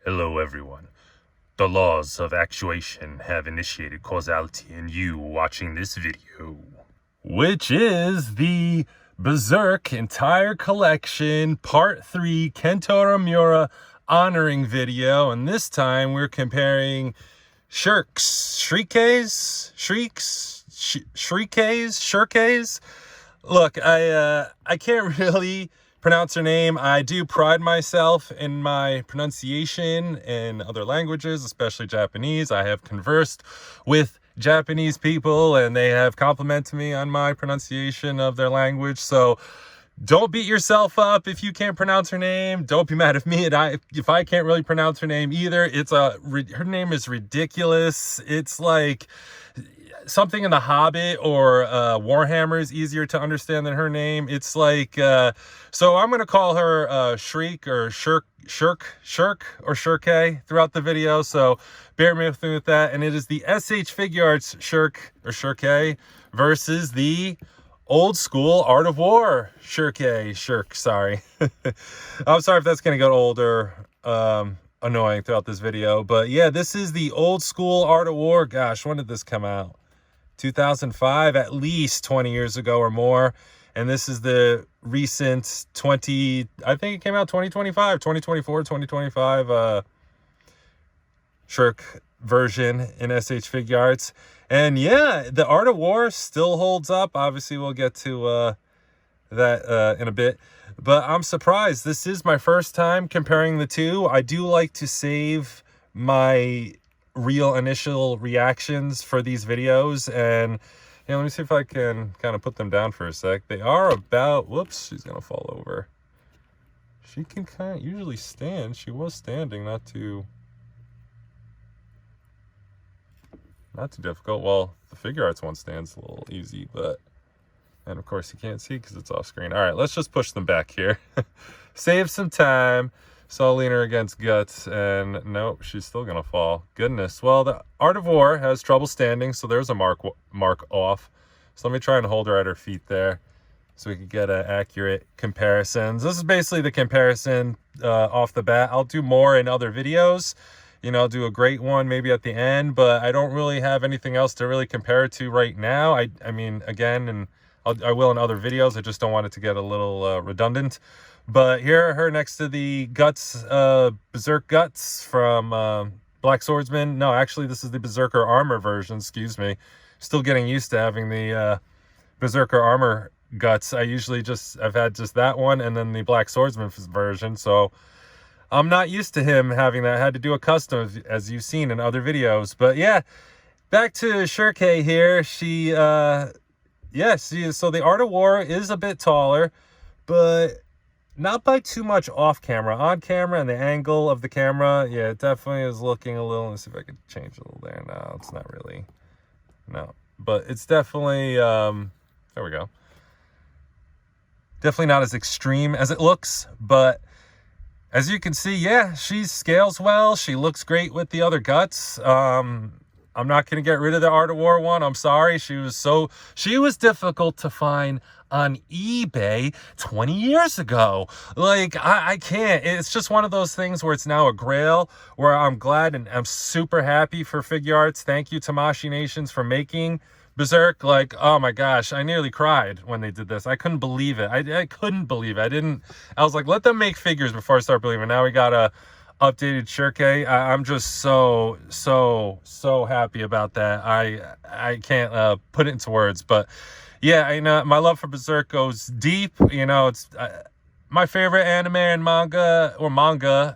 Hello everyone. The laws of actuation have initiated causality in you watching this video, which is the Berserk entire collection part 3 Kentaro Miura honoring video, and this time we're comparing Schierkes. Look, I can't really pronounce her name. I do pride myself in my pronunciation in other languages, especially Japanese. I have conversed with Japanese people and they have complimented me on my pronunciation of their language. So don't beat yourself up if you can't pronounce her name. Don't be mad at me if I can't really pronounce her name either. Her name is ridiculous. It's like something in The Hobbit or Warhammer is easier to understand than her name. It's like, so I'm going to call her Shriek or Schierke throughout the video. So bear with me with that. And it is the S.H.Figuarts Schierke versus the old school Art of War Schierke, sorry. I'm sorry if that's going to get older, annoying throughout this video. But yeah, this is the old school Art of War. Gosh, when did this come out? 2005, at least 20 years ago or more. And this is the recent I think it came out 2024, 2025 Schierke version in S.H.Figuarts. And yeah, the Art of War still holds up. Obviously, we'll get to that in a bit. But I'm surprised. This is my first time comparing the two. I do like to save my real initial reactions for these videos. And let me see if I can kind of put them down for a sec. They are about, whoops, she's going to fall over. She can kind of usually stand. She was standing, not too difficult. Well, the Figuarts one stands a little easy, but, and of course you can't see because it's off screen. All right, let's just push them back here. Save some time. So I'll lean her against guts, and nope, she's still gonna fall. Goodness. Well, the Art of War has trouble standing, so there's a mark off. So let me try and hold her at her feet there so we can get an accurate comparison. This is basically the comparison off the bat. I'll do more in other videos. I'll do a great one maybe at the end, but I don't really have anything else to really compare it to right now. I mean, again, and I will in other videos. I just don't want it to get a little redundant. But here are her next to the guts, Berserk guts from Black Swordsman. No, actually, this is the Berserker armor version, excuse me. Still getting used to having the Berserker armor guts. I've had just that one and then the Black Swordsman version. So I'm not used to him having that. I had to do a custom, as you've seen in other videos. But yeah, back to Schierke here. She is. So the Art of War is a bit taller, but not by too much off camera. On camera and the angle of the camera, yeah, it definitely is looking a little. Let's see if I could change a little there. No, it's not really. No, but it's definitely, there we go. Definitely not as extreme as it looks, but as you can see, yeah, she scales well. She looks great with the other guts. I'm not going to get rid of the Art of War one. I'm sorry. She was difficult to find on eBay 20 years ago. Like, I can't. It's just one of those things where it's now a grail, where I'm glad and I'm super happy for Figuarts. Thank you, Tamashii Nations, for making Berserk. Like, oh my gosh, I nearly cried when they did this. I couldn't believe it. I couldn't believe it. I was like, let them make figures before I start believing. Now we got a updated Schierke. I'm just so happy about that. I can't put it into words, but yeah, my love for Berserk goes deep. It's my favorite anime and manga.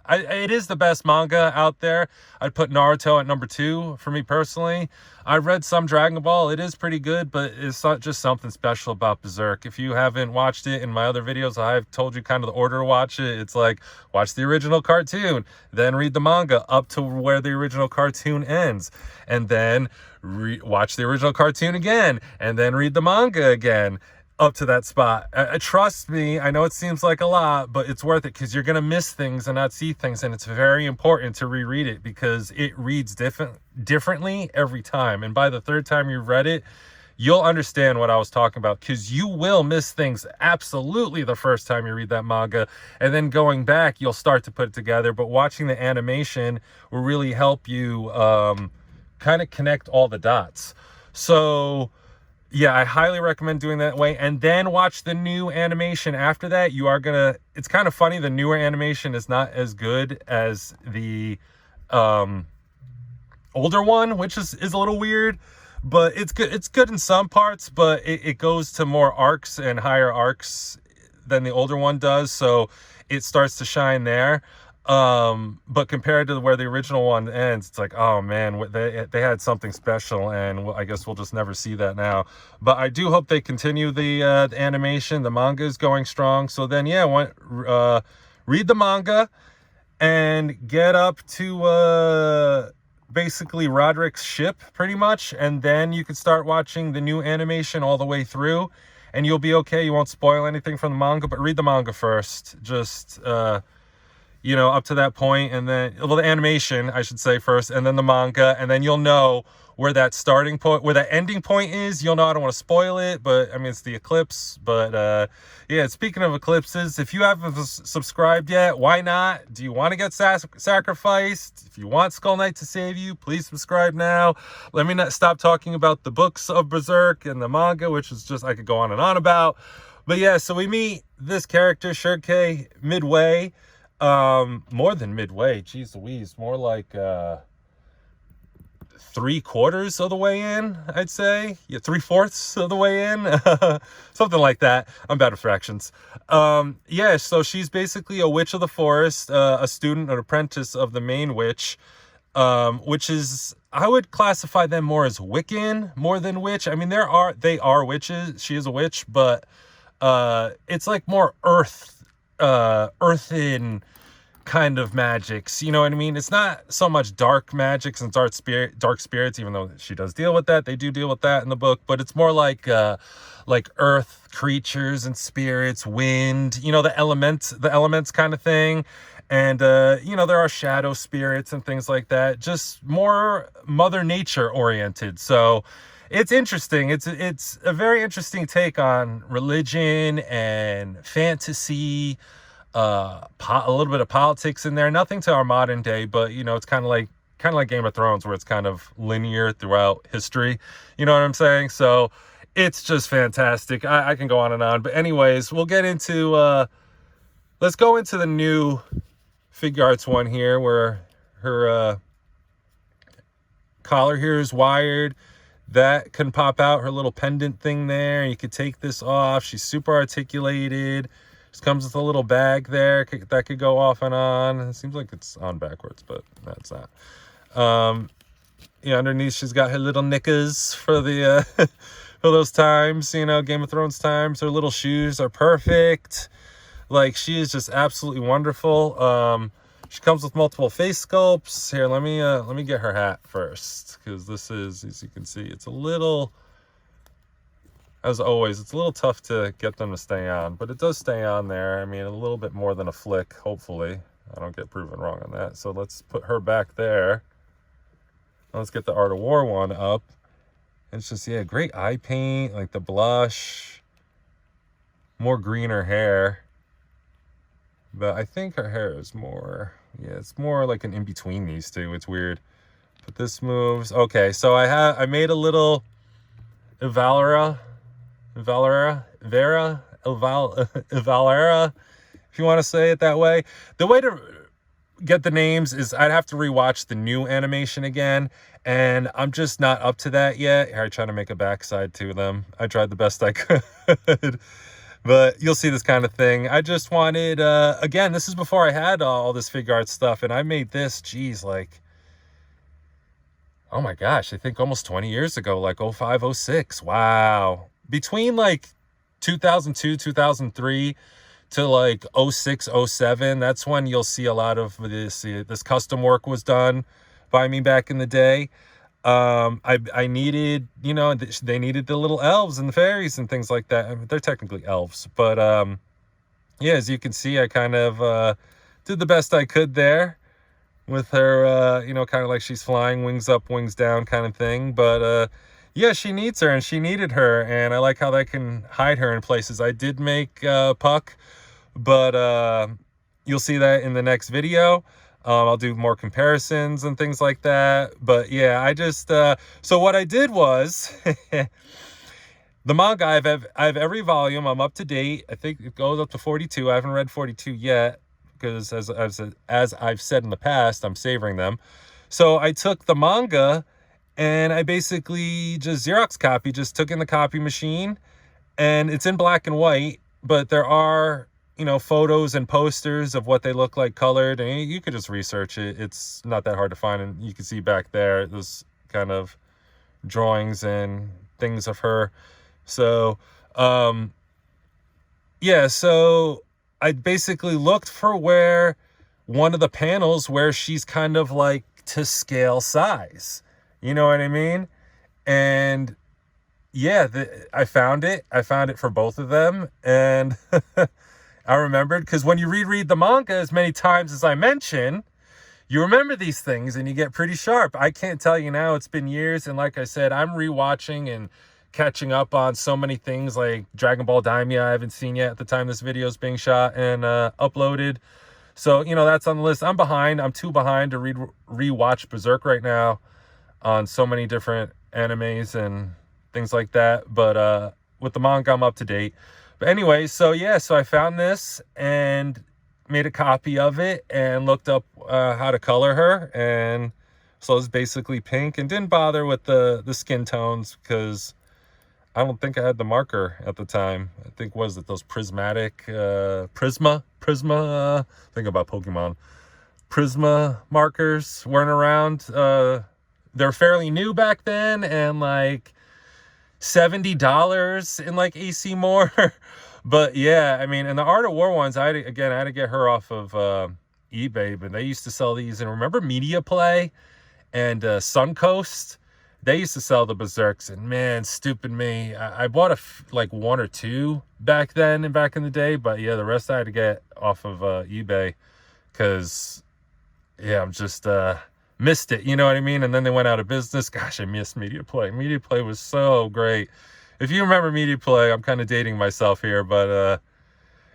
It is the best manga out there. I'd put Naruto at number 2 for me personally. I read some Dragon Ball. It is pretty good, but it's not just something special about Berserk. If you haven't watched it in my other videos, I've told you kind of the order to watch it. It's like, watch the original cartoon, then read the manga up to where the original cartoon ends, and then watch the original cartoon again, and then read the manga again up to that spot. Trust me, I know it seems like a lot, but it's worth it because you're going to miss things and not see things, and it's very important to reread it because it reads differently every time. And by the third time you've read it, you'll understand what I was talking about, because you will miss things absolutely the first time you read that manga, and then going back, you'll start to put it together. But watching the animation will really help you kind of connect all the dots. So yeah, I highly recommend doing that way, and then watch the new animation after that. You are gonna, it's kind of funny, the newer animation is not as good as the older one, which is a little weird, but it's good in some parts, but it goes to more arcs and higher arcs than the older one does, so it starts to shine there. But compared to where the original one ends, it's like, oh man, they had something special, and I guess we'll just never see that now. But I do hope they continue the animation. The manga is going strong, so then yeah, read the manga and get up to basically Roderick's ship, pretty much, and then you can start watching the new animation all the way through, and you'll be okay. You won't spoil anything from the manga, but read the manga first, just you know, up to that point, and then, well, the animation, I should say, first, and then the manga, and then you'll know where that starting point, where that ending point is. You'll know. I don't want to spoil it, but I mean, it's the eclipse. But yeah, speaking of eclipses, if you haven't subscribed yet, why not? Do you want to get sacrificed? If you want Skull Knight to save you, please subscribe now. Let me not stop talking about the books of Berserk and the manga, which is just, I could go on and on about. But yeah, so we meet this character, Schierke, midway. More than midway, geez Louise, more like 3/4 of the way in, I'd say. Yeah, 3/4 of the way in. Something like that. I'm bad at fractions. Yeah, so she's basically a witch of the forest, a student, an apprentice of the main witch, which is, I would classify them more as Wiccan more than witch. I mean, they are witches. She is a witch, but it's like more earthen kind of magics, you know what I mean? It's not so much dark magics and dark spirits, even though she does deal with that. They do deal with that in the book, but it's more like earth creatures and spirits, wind, you know, the elements kind of thing. And you know, there are shadow spirits and things like that, just more Mother Nature oriented. So it's interesting. It's a very interesting take on religion and fantasy, a little bit of politics in there. Nothing to our modern day, but you know, it's kind of like Game of Thrones, where it's kind of linear throughout history. You know what I'm saying? So it's just fantastic. I can go on and on, but anyways, we'll get into let's go into the new Figuarts one here, where her collar here is wired. That can pop out, her little pendant thing there. You could take this off. She's super articulated. Just comes with a little bag there that could go off and on. It seems like it's on backwards, but that's not. Yeah, underneath she's got her little knickers for the for those times, you know, Game of Thrones times. Her little shoes are perfect. Like, she is just absolutely wonderful. She comes with multiple face sculpts. Here, let me get her hat first, because this is, as you can see, it's a little, as always, it's a little tough to get them to stay on, but it does stay on there. I mean, a little bit more than a flick, hopefully. I don't get proven wrong on that. So let's put her back there. Let's get the Art of War one up. It's just, yeah, great eye paint, like the blush, more greener hair. But I think her hair is more, yeah, it's more like an in-between these two. It's weird. But this moves. Okay, so I made a little Valera, if you want to say it that way. The way to get the names is I'd have to rewatch the new animation again, and I'm just not up to that yet. Here, I try to make a backside to them. I tried the best I could. But you'll see this kind of thing. I just wanted, again, this is before I had all this Figuarts stuff, and I made this, geez, like, oh my gosh, I think almost 20 years ago, like 05, 06. Wow. Between like 2002, 2003 to like 06, 07, that's when you'll see a lot of this custom work was done by me back in the day. I needed, you know, they needed the little elves and the fairies and things like that. I mean, they're technically elves, but yeah, as you can see, I kind of did the best I could there with her, you know, kind of like she's flying, wings up, wings down kind of thing. But Yeah, she needs her, and she needed her, and I like how that can hide her in places. I did make Puck, but you'll see that in the next video. I'll do more comparisons and things like that. But yeah, I just so what I did was the manga. I have every volume. I'm up to date. I think it goes up to 42. I haven't read 42 yet because as I've said in the past, I'm savoring them. So I took the manga and I basically just Xerox copy, just took in the copy machine, and it's in black and white, but there are, you know, photos and posters of what they look like colored, and you could just research it. It's not that hard to find, and you can see back there those kind of drawings and things of her. So, yeah, so I basically looked for where one of the panels where she's kind of like to scale size. You know what I mean? And yeah, I found it. I found it for both of them. And I remembered, because when you reread the manga as many times as I mention, you remember these things and you get pretty sharp. I can't tell you now. It's been years. And like I said, I'm rewatching and catching up on so many things like Dragon Ball Daimya I haven't seen yet at the time this video is being shot and uploaded. So, you know, that's on the list. I'm behind. I'm too behind to rewatch Berserk right now on so many different animes and things like that. But with the manga, I'm up to date. But anyway, so yeah, so I found this and made a copy of it and looked up how to color her. And so it's basically pink, and didn't bother with the skin tones because I don't think I had the marker at the time. I think, was it those prismatic Prisma, think about Pokemon. Prisma markers weren't around. They're fairly new back then, and like $70 in like AC More. But yeah, I mean, and the Art of War ones, I had to get her off of eBay, but they used to sell these. And remember Media Play and Suncoast? They used to sell the Berserks, and man, stupid me, I bought like one or two back then and back in the day. But yeah, the rest I had to get off of eBay because yeah, I'm just missed it, you know what I mean? And then they went out of business. Gosh, I miss Media Play. Media Play was so great. If you remember Media Play, I'm kind of dating myself here, but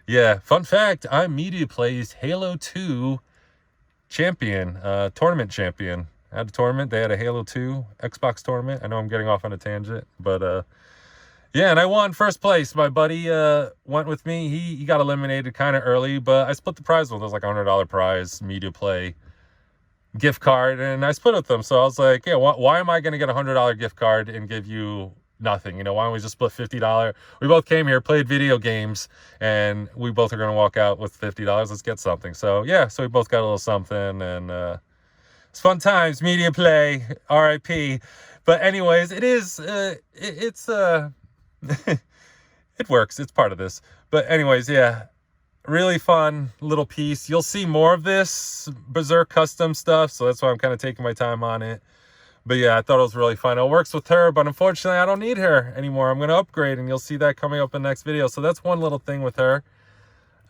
yeah, fun fact, I'm Media Play's Halo 2 champion, tournament champion. I had a tournament. They had a Halo 2 Xbox tournament. I know I'm getting off on a tangent, but yeah, and I won first place. My buddy went with me. He got eliminated kind of early, but I split the prize with him. It was like a $100 prize, Media Play gift card, and I split with them. So I was like, yeah, why am I going to get a $100 gift card and give you nothing? You know, why don't we just split $50? We both came here, played video games, and we both are going to walk out with $50. Let's get something. So yeah, so we both got a little something, and it's fun times. Media Play, RIP. But anyways, it is it's it works. It's part of this. But anyways, yeah, really fun little piece. You'll see more of this Berserk custom stuff, so that's why I'm kind of taking my time on it. But yeah, I thought it was really fun. It works with her, but unfortunately I don't need her anymore. I'm going to upgrade, and you'll see that coming up in the next video. So that's one little thing with her.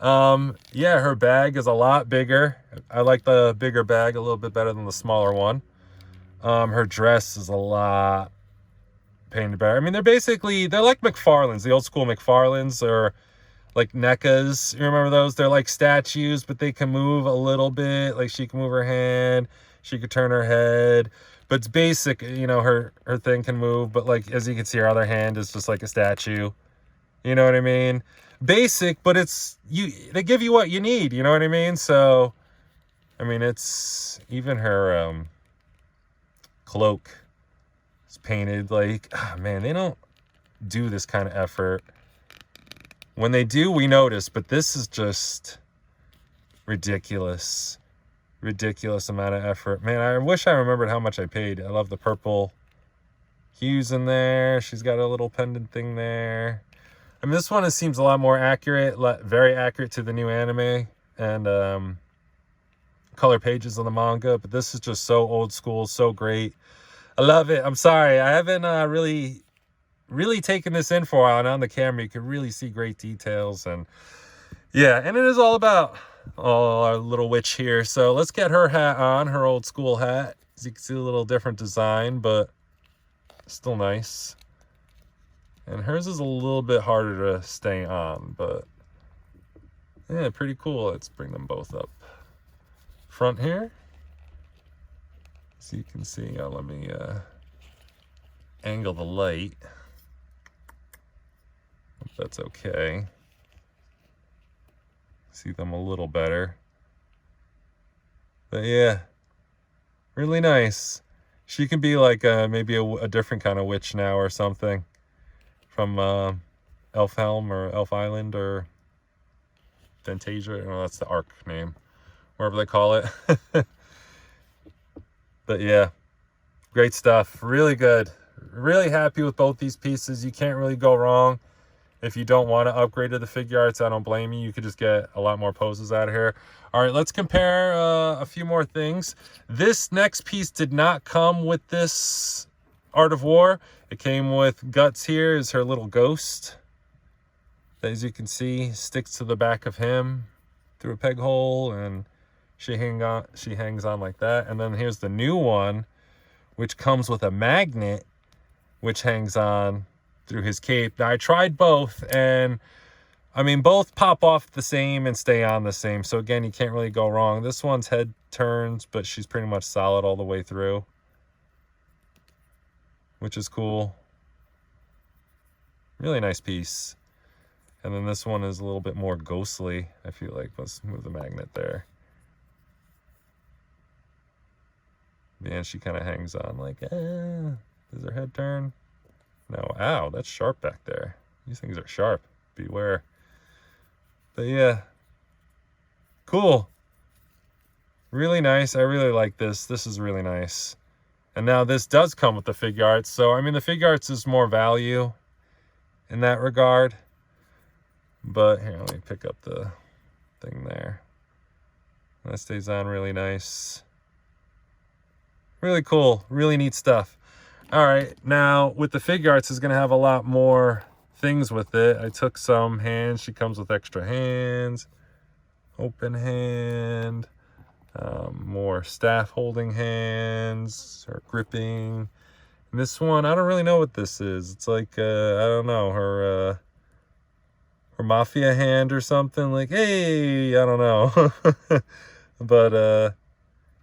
Yeah, her bag is a lot bigger. I like the bigger bag a little bit better than the smaller one. Her dress is a lot painted better. I mean, they're like McFarlane's, the old school McFarlane's, or like NECA's. You remember those? They're like statues, but they can move a little bit. Like she can move her hand, she could turn her head. But it's basic, you know, her thing can move, but like as you can see, her other hand is just like a statue. You know what I mean? Basic, but they give you what you need, you know what I mean? So I mean, it's even her cloak is painted like, oh man, they don't do this kind of effort. When they do, we notice, but this is just ridiculous amount of effort. Man, I wish I remembered how much I paid. I love the purple hues in there. She's got a little pendant thing there. I mean, this one seems a lot more accurate, very accurate to the new anime and color pages on the manga, but this is just so old school, so great. I love it. I'm sorry, I haven't really taken this in for a while, and on the camera you can really see great details. And yeah, and it is all about our little witch here. So let's get her hat on, her old school hat. As you can see, a little different design, but still nice. And hers is a little bit harder to stay on, but yeah, pretty cool. Let's bring them both up front here, so you can see. Let me angle the light. Hope that's okay. See them a little better. But yeah, really nice. She can be like maybe a different kind of witch now or something, from Elfhelm or Elf Island or Fantasia. I know that's the arc name, wherever they call it. But yeah, great stuff. Really good. Really happy with both these pieces. You can't really go wrong. If you don't want to upgrade to the Figuarts, I don't blame you. You could just get a lot more poses out of here. All right, let's compare a few more things. This next piece did not come with this Art of War. It came with Guts. Here is her little ghost. As you can see, sticks to the back of him through a peg hole, and she hangs on like that. And then here's the new one, which comes with a magnet, which hangs on through his cape. Now, I tried both, and I mean, both pop off the same and stay on the same. So again, you can't really go wrong. This one's head turns, but she's pretty much solid all the way through, which is cool. Really nice piece. And then this one is a little bit more ghostly, I feel like. Let's move the magnet there. Yeah, she kind of hangs on like, does her head turn? No, ow, that's sharp back there. These things are sharp. Beware. But yeah, cool. Really nice. I really like this. This is really nice. And now this does come with the Figuarts. So, I mean, the Figuarts is more value in that regard. But here, let me pick up the thing there. That stays on really nice. Really cool. Really neat stuff. All right, now with the Figuarts, is going to have a lot more things with it. I took some hands. She comes with extra hands. Open hand. More staff holding hands or gripping. And this one, I don't really know what this is. It's like, I don't know, her mafia hand or something. Like, hey, I don't know. But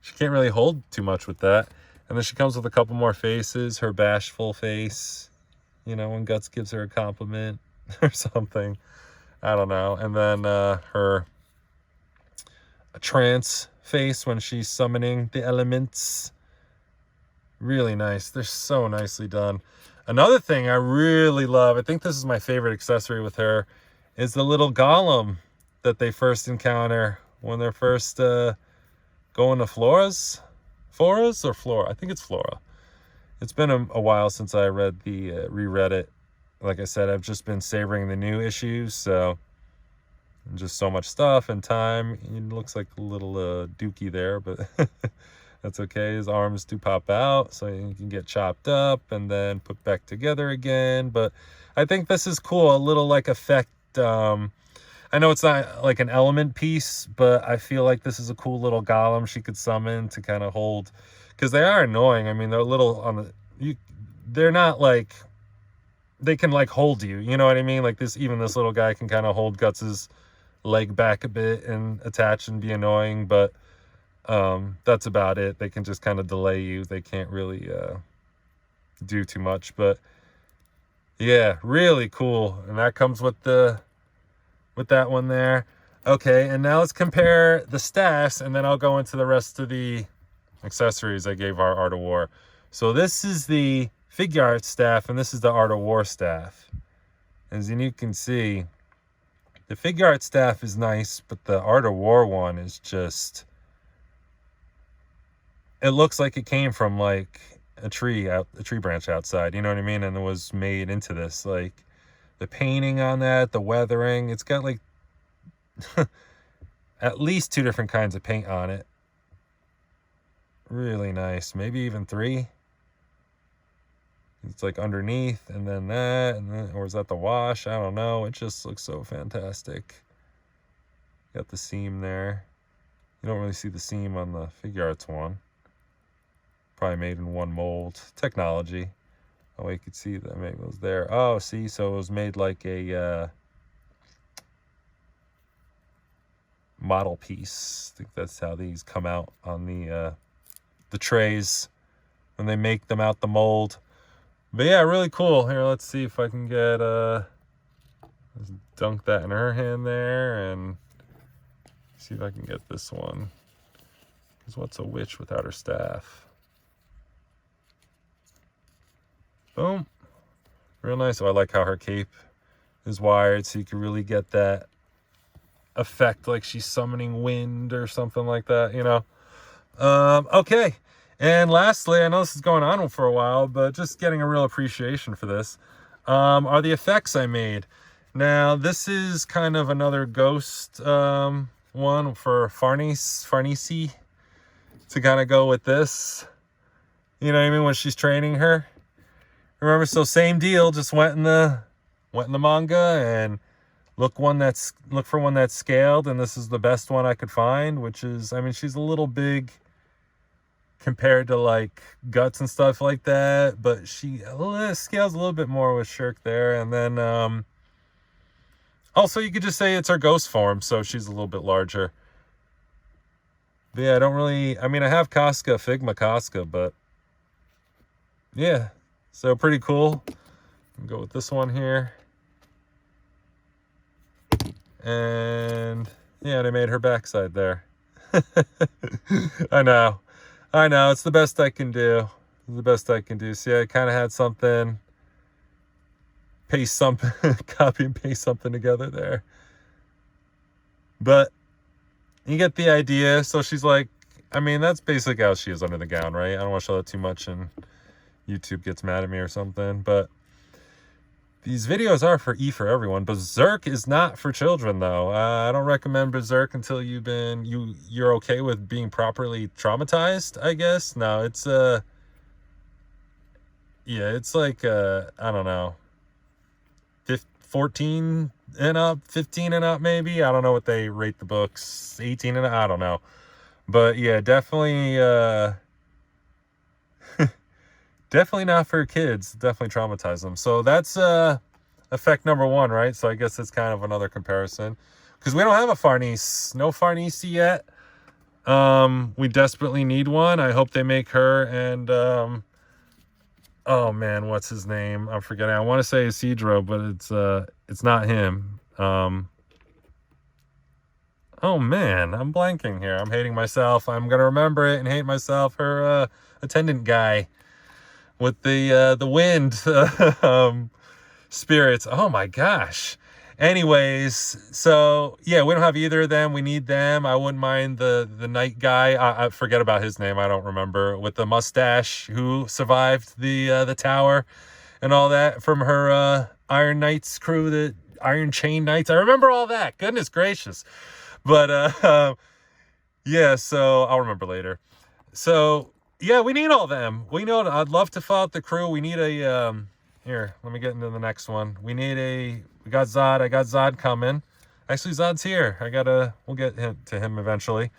she can't really hold too much with that. And then she comes with a couple more faces. Her bashful face, you know, when Guts gives her a compliment or something. I don't know. And then her trance face when she's summoning the elements. Really nice. They're so nicely done. Another thing I really love, I think this is my favorite accessory with her, is the little golem that they first encounter when they're first going to Flora's or Flora? I think it's Flora. It's been a while since I reread it. Like I said, I've just been savoring the new issues, so just so much stuff and time. It looks like a little dookie there, but that's okay. His arms do pop out, so you can get chopped up and then put back together again. But I think this is cool, a little like effect. I know it's not like an element piece, but I feel like this is a cool little golem she could summon to kind of hold, because they are annoying. I mean, they're little on the, they're not like, they can like hold you, you know what I mean? Like even this little guy can kind of hold Guts's leg back a bit and attach and be annoying, but that's about it. They can just kind of delay you. They can't really do too much, but yeah, really cool. And that comes with that one there. Okay, and now let's compare the staffs, and then I'll go into the rest of the accessories I gave our Art of War. So this is the Figuarts staff, and this is the Art of War staff. As you can see, the Figuarts staff is nice, but the Art of War one is just, it looks like it came from like a tree branch outside, you know what I mean? And it was made into this, like the painting on that, the weathering, it's got like at least 2 different kinds of paint on it. Really nice. Maybe even 3. It's like underneath, and then that, and then, or is that the wash? I don't know. It just looks so fantastic. Got the seam there. You don't really see the seam on the Figuarts one. Probably made in one mold. Technology. Oh, you could see that maybe it was there. Oh, see, so it was made like a model piece. I think that's how these come out on the trays when they make them out the mold. But yeah, really cool. Here, let's see if I can get let's dunk that in her hand there, and see if I can get this one. Because what's a witch without her staff? Boom. Real nice. Oh, I like how her cape is wired, so you can really get that effect like she's summoning wind or something like that, you know. Okay. And lastly, I know this is going on for a while, but just getting a real appreciation for this, are the effects I made. Now, this is kind of another ghost one for Farnese to kind of go with this. You know what I mean? When she's training her. Remember, so same deal, just went in the manga and look for one that's scaled, and this is the best one I could find, which is, I mean, she's a little big compared to like Guts and stuff like that, but she scales a little bit more with Schierke there. And then also you could just say it's her ghost form, so she's a little bit larger. But yeah, I mean, I have Figma Casca, but yeah, so pretty cool. I'll go with this one here. And yeah, they made her backside there. I know, it's the best I can do. See, I kind of had something, copy and paste something together there. But you get the idea. So she's like, I mean, that's basically how she is under the gown, right? I don't want to show that too much and YouTube gets mad at me or something, but these videos are for everyone. Berserk is not for children, though. I don't recommend Berserk until you're okay with being properly traumatized, I guess. No, it's yeah, it's like I don't know, 14 and up, 15 and up, maybe. I don't know what they rate the books. 18 and up, I don't know. But yeah, definitely definitely not for kids. Definitely traumatize them. So that's effect number one, right? So I guess it's kind of another comparison, because we don't have a Farnese. No Farnese yet. We desperately need one. I hope they make her. And oh man, what's his name? I'm forgetting. I want to say Isidro, but it's not him. Oh man, I'm blanking here. I'm hating myself. I'm gonna remember it and hate myself. Her attendant guy with the wind spirits. Oh my gosh. Anyways, so yeah, we don't have either of them. We need them. I wouldn't mind the knight guy. I forget about his name. I don't remember, with the mustache, who survived the tower and all that from her Iron Knights crew, the Iron Chain Knights. I remember all that. Goodness gracious. But yeah, so I'll remember later. So yeah, we need all them. I'd love to fill out the crew. We need a here, let me get into the next one. We got Zod. I got Zod coming. Actually, Zod's here. We'll get to him eventually.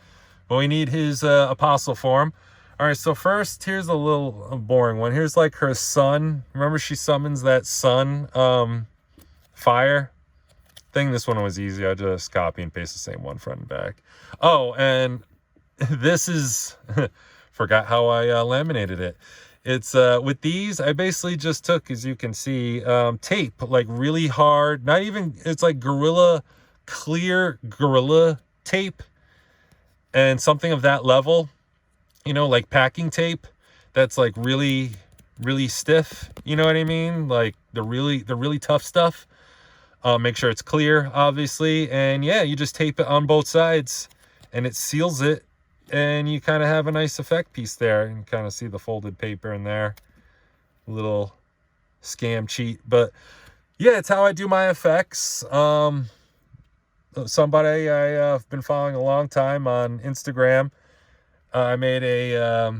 But we need his apostle form. All right, so first, here's a little boring one. Here's like her sun. Remember, she summons that sun fire thing. This one was easy. I just copy and paste the same one front and back. Oh, and this is forgot how I laminated it. It's with these, I basically just took, as you can see, tape, like really hard, not even, it's like clear gorilla tape, and something of that level, like packing tape that's like really, really stiff, you know what I mean? Like the really tough stuff. Make sure it's clear, obviously, and yeah, you just tape it on both sides and it seals it, and you kind of have a nice effect piece there. You can kind of see the folded paper in there. A little scam cheat, but yeah, it's how I do my effects. Somebody I've been following a long time on Instagram, I made a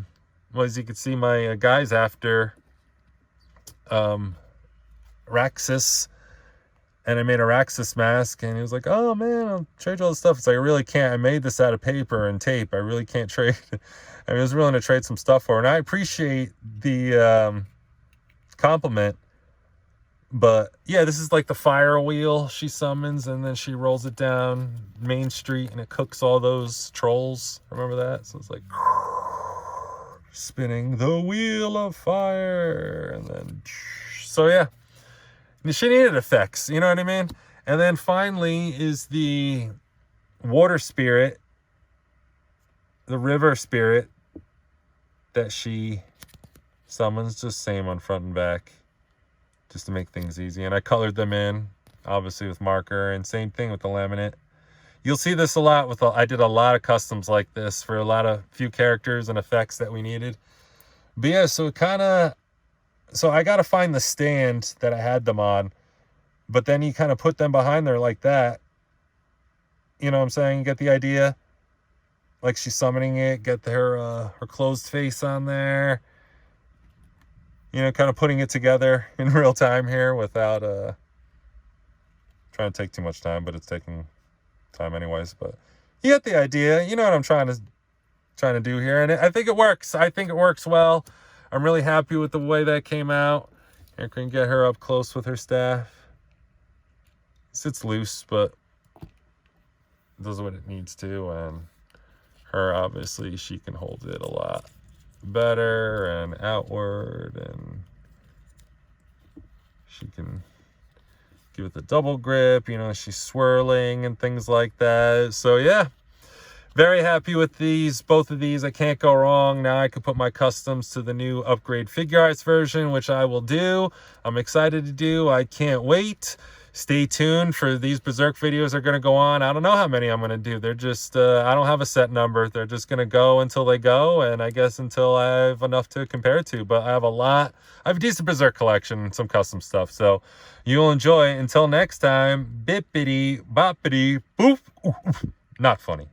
well, as you can see, my guys after Raxus, and I made a Raxus mask, and he was like, oh man, I'll trade you all this stuff. It's like, I really can't. I made this out of paper and tape. I really can't trade. I was willing to trade some stuff for it. And I appreciate the compliment. But yeah, this is like the fire wheel she summons, and then she rolls it down Main Street, and it cooks all those trolls. Remember that? So it's like spinning the wheel of fire, and then so yeah, she needed effects, you know what I mean? And then finally is the water spirit, the river spirit that she summons, just same on front and back, just to make things easy. And I colored them in, obviously, with marker, and same thing with the laminate. You'll see this a lot with, I did a lot of customs like this for a few characters and effects that we needed. But yeah, so I got to find the stand that I had them on, but then you kind of put them behind there like that. You know what I'm saying? You get the idea? Like she's summoning it, get her closed face on there. You know, kind of putting it together in real time here without trying to take too much time, but it's taking time anyways. But you get the idea. You know what I'm trying to do here, and I think it works. I think it works well. I'm really happy with the way that came out. I can get her up close with her staff. It sits loose, but it does what it needs to, and her, obviously, she can hold it a lot better and outward, and she can give it the double grip, you know, she's swirling and things like that. So yeah, very happy with both of these. I can't go wrong. Now I can put my customs to the new upgrade Figuarts version, which I will do. I'm excited to do. I can't wait. Stay tuned for these Berserk videos are going to go on. I don't know how many I'm going to do. They're just, I don't have a set number. They're just going to go until they go, and I guess until I have enough to compare to. But I have I have a decent Berserk collection and some custom stuff. So you'll enjoy. Until next time, bippity boppity boof. Not funny.